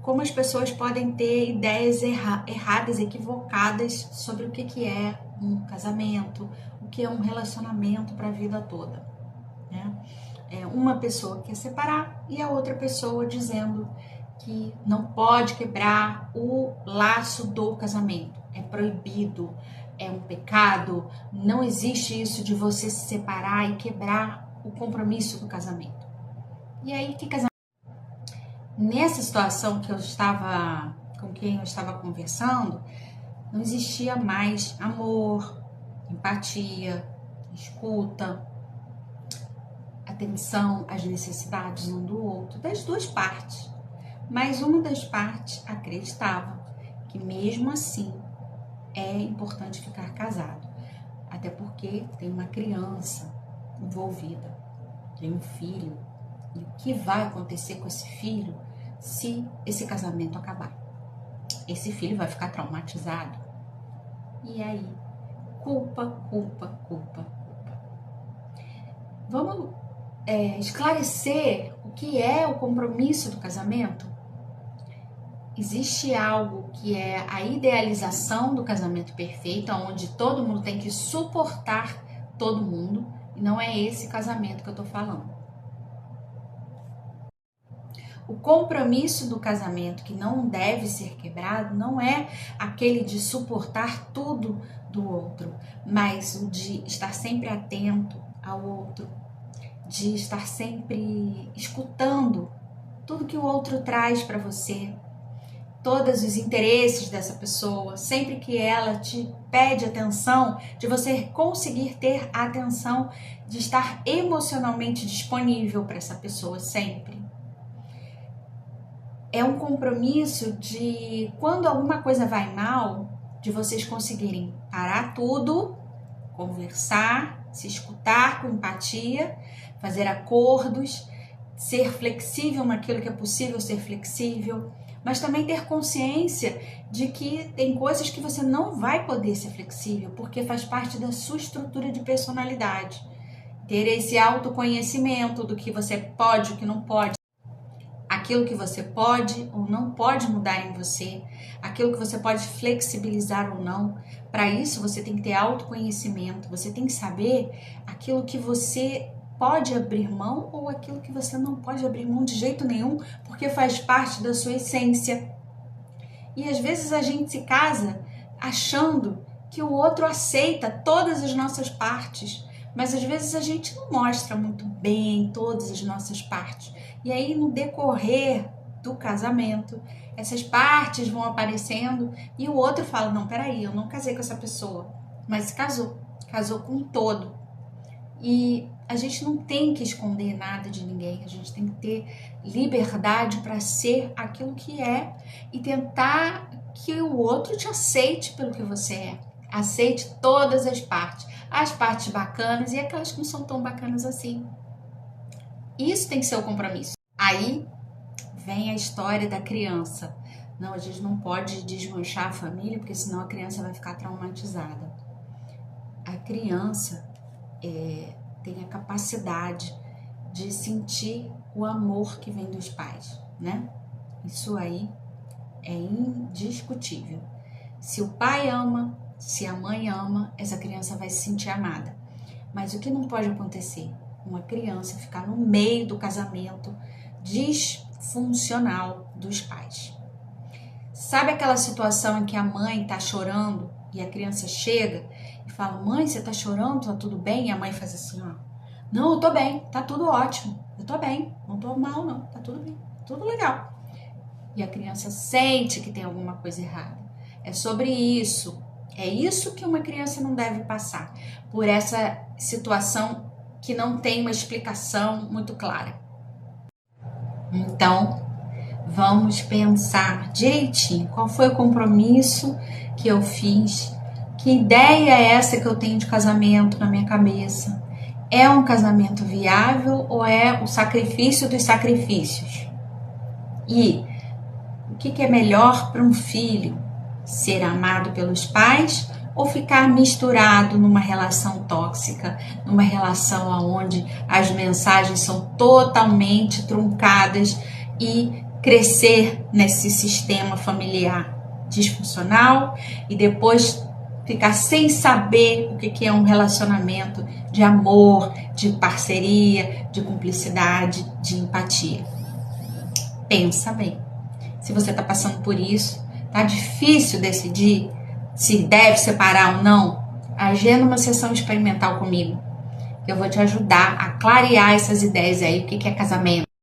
como as pessoas podem ter ideias erradas, equivocadas sobre o que é um casamento, o que é um relacionamento para a vida toda, né? Uma pessoa quer separar e a outra pessoa dizendo que não pode quebrar o laço do casamento, é proibido, é um pecado, não existe isso de você se separar e quebrar o compromisso do casamento. E aí, que casamento? Nessa situação que eu estava, com quem eu estava conversando, não existia mais amor, empatia, escuta, atenção às necessidades um do outro, das duas partes. Mas uma das partes acreditava que mesmo assim é importante ficar casado, até porque tem uma criança envolvida, tem um filho, e o que vai acontecer com esse filho se esse casamento acabar? Esse filho vai ficar traumatizado. E aí, culpa. Vamos esclarecer o que é o compromisso do casamento? Existe algo que é a idealização do casamento perfeito, onde todo mundo tem que suportar todo mundo, e não é esse casamento que eu tô falando. O compromisso do casamento que não deve ser quebrado não é aquele de suportar tudo do outro, mas o de estar sempre atento ao outro, de estar sempre escutando tudo que o outro traz para você, todos os interesses dessa pessoa, sempre que ela te pede atenção, de você conseguir ter a atenção, de estar emocionalmente disponível para essa pessoa sempre. É um compromisso de, quando alguma coisa vai mal, de vocês conseguirem parar tudo, conversar, se escutar com empatia, fazer acordos, ser flexível naquilo que é possível ser flexível, mas também ter consciência de que tem coisas que você não vai poder ser flexível, porque faz parte da sua estrutura de personalidade. Ter esse autoconhecimento do que você pode, o que não pode, aquilo que você pode ou não pode mudar em você, aquilo que você pode flexibilizar ou não. Para isso, você tem que ter autoconhecimento, você tem que saber aquilo que você pode abrir mão ou aquilo que você não pode abrir mão de jeito nenhum, porque faz parte da sua essência. E às vezes a gente se casa achando que o outro aceita todas as nossas partes, mas às vezes a gente não mostra muito bem todas as nossas partes. E aí, no decorrer do casamento, essas partes vão aparecendo e o outro fala, não, peraí, eu não casei com essa pessoa, mas casou com um todo. E a gente não tem que esconder nada de ninguém, a gente tem que ter liberdade para ser aquilo que é e tentar que o outro te aceite pelo que você é. Aceite todas as partes bacanas e aquelas que não são tão bacanas assim. Isso tem que ser o compromisso. Aí vem a história da criança. Não, a gente não pode desmanchar a família, porque senão a criança vai ficar traumatizada. A criança tem a capacidade de sentir o amor que vem dos pais, né? Isso aí é indiscutível. Se o pai ama, se a mãe ama, essa criança vai se sentir amada. Mas o que não pode acontecer? Uma criança ficar no meio do casamento disfuncional dos pais. Sabe aquela situação em que a mãe tá chorando e a criança chega e fala, mãe, você tá chorando? Tá tudo bem? E a mãe faz assim, ó, não, eu tô bem, tá tudo ótimo, eu tô bem, não tô mal não, tá tudo bem, tudo legal. E a criança sente que tem alguma coisa errada. É sobre isso, é isso que uma criança não deve passar, por essa situação que não tem uma explicação muito clara. Então, vamos pensar direitinho qual foi o compromisso que eu fiz, que ideia é essa que eu tenho de casamento na minha cabeça. É um casamento viável ou é o sacrifício dos sacrifícios? E o que é melhor para um filho? Ser amado pelos pais ou ficar misturado numa relação tóxica, numa relação onde as mensagens são totalmente truncadas e crescer nesse sistema familiar disfuncional e depois ficar sem saber o que é um relacionamento de amor, de parceria, de cumplicidade, de empatia. Pensa bem. Se você está passando por isso, tá difícil decidir se deve separar ou não, agenda uma sessão experimental comigo. Eu vou te ajudar a clarear essas ideias aí, o que é casamento.